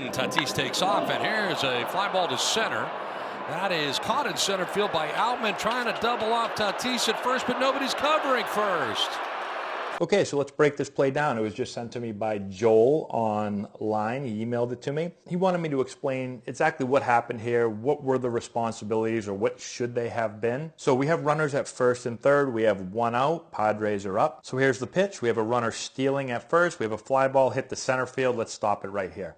and Tatis takes off, and here's a fly ball to center. That is caught in center field by Outman, trying to double off Tatis at first, but nobody's covering first. Okay, so let's break this play down. It was just sent to me by Joel online. He emailed it to me. He wanted me to explain exactly what happened here, what were the responsibilities, or what should they have been. So we have runners at first and third. We have one out. Padres are up. So here's the pitch. We have a runner stealing at first. We have a fly ball hit the center field. Let's stop it right here.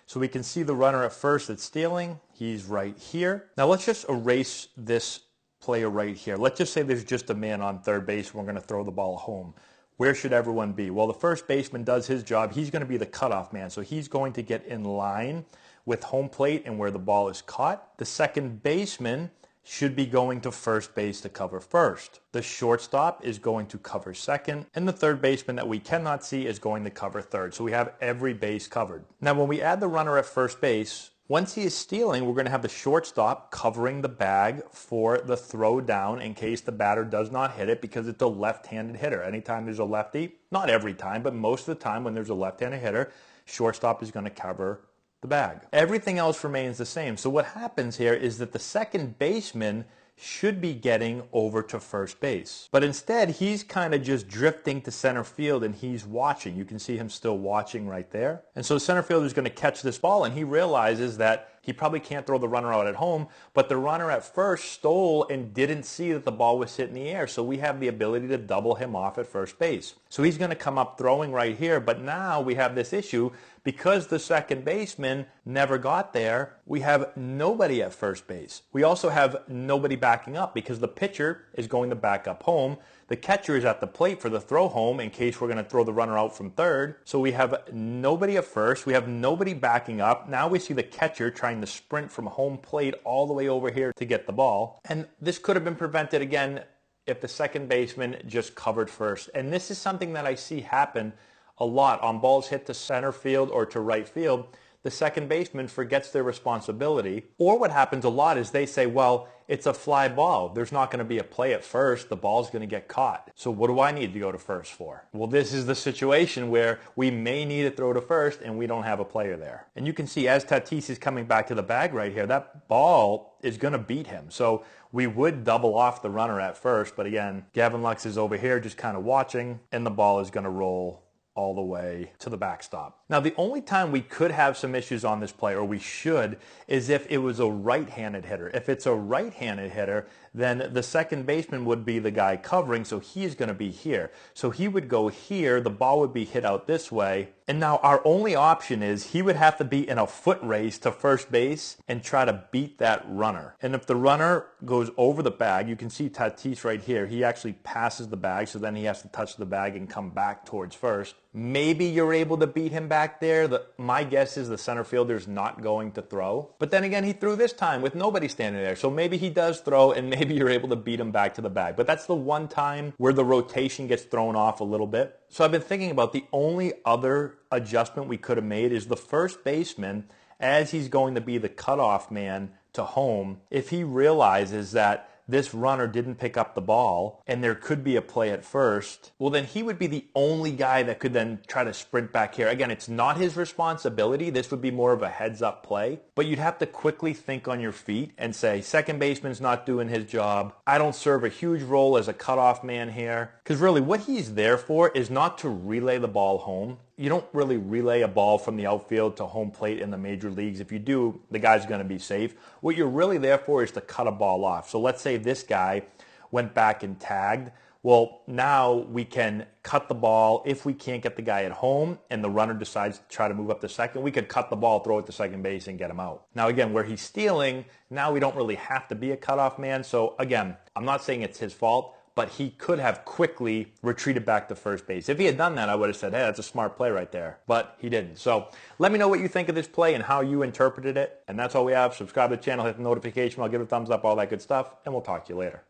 So we can see the runner at first that's stealing. He's right here. Now let's just erase this player right here. Let's just say there's just a man on third base and we're going to throw the ball home. Where should everyone be? Well, the first baseman does his job. He's going to be the cutoff man. So he's going to get in line with home plate and where the ball is caught. The second baseman should be going to first base to cover first. The shortstop is going to cover second. And the third baseman that we cannot see is going to cover third. So we have every base covered. Now, when we add the runner at first base, once he is stealing, we're going to have the shortstop covering the bag for the throw down in case the batter does not hit it because it's a left-handed hitter. Anytime there's a lefty, not every time, but most of the time when there's a left-handed hitter, shortstop is going to cover the bag. Everything else remains the same. So what happens here is that the second baseman should be getting over to first base. But instead, he's kind of just drifting to center field and he's watching. You can see him still watching right there. And so the center fielder is going to catch this ball and he realizes that he probably can't throw the runner out at home, but the runner at first stole and didn't see that the ball was hit in the air. So we have the ability to double him off at first base. So he's going to come up throwing right here, but now we have this issue because the second baseman never got there. We have nobody at first base. We also have nobody backing up because the pitcher is going to back up home. The catcher is at the plate for the throw home in case we're going to throw the runner out from third. So we have nobody at first. We have nobody backing up. Now we see the catcher trying to sprint from home plate all the way over here to get the ball. And this could have been prevented again if the second baseman just covered first. And this is something that I see happen a lot on balls hit to center field or to right field. The second baseman forgets their responsibility. Or what happens a lot is they say, well, it's a fly ball. There's not going to be a play at first. The ball's going to get caught. So what do I need to go to first for? Well, this is the situation where we may need to throw to first and we don't have a player there. And you can see as Tatis is coming back to the bag right here, that ball is going to beat him. So we would double off the runner at first. But again, Gavin Lux is over here just kind of watching and the ball is going to roll all the way to the backstop. Now, the only time we could have some issues on this play, or we should, is if it was a right-handed hitter. If it's a right-handed hitter, then the second baseman would be the guy covering, so he's going to be here. So he would go here, the ball would be hit out this way, and now our only option is he would have to be in a foot race to first base and try to beat that runner. And if the runner goes over the bag, you can see Tatis right here, he actually passes the bag, so then he has to touch the bag and come back towards first. Maybe you're able to beat him back there. My guess is the center fielder's not going to throw. But then again, he threw this time with nobody standing there. So maybe he does throw and maybe you're able to beat him back to the bag. But that's the one time where the rotation gets thrown off a little bit. So I've been thinking about the only other adjustment we could have made is the first baseman, as he's going to be the cutoff man to home, if he realizes that this runner didn't pick up the ball and there could be a play at first, well, then he would be the only guy that could then try to sprint back here. Again, it's not his responsibility. This would be more of a heads-up play, but you'd have to quickly think on your feet and say, second baseman's not doing his job. I don't serve a huge role as a cutoff man here. Because really what he's there for is not to relay the ball home. You don't really relay a ball from the outfield to home plate in the major leagues. If you do, the guy's going to be safe. What you're really there for is to cut a ball off. So let's say this guy went back and tagged. Well, now we can cut the ball. If we can't get the guy at home and the runner decides to try to move up to second, we could cut the ball, throw it to second base, and get him out. Now, again, where he's stealing, now we don't really have to be a cutoff man. So, again, I'm not saying it's his fault, but he could have quickly retreated back to first base. If he had done that, I would have said, hey, that's a smart play right there. But he didn't. So let me know what you think of this play and how you interpreted it. And that's all we have. Subscribe to the channel, hit the notification bell, give it a thumbs up, all that good stuff, and we'll talk to you later.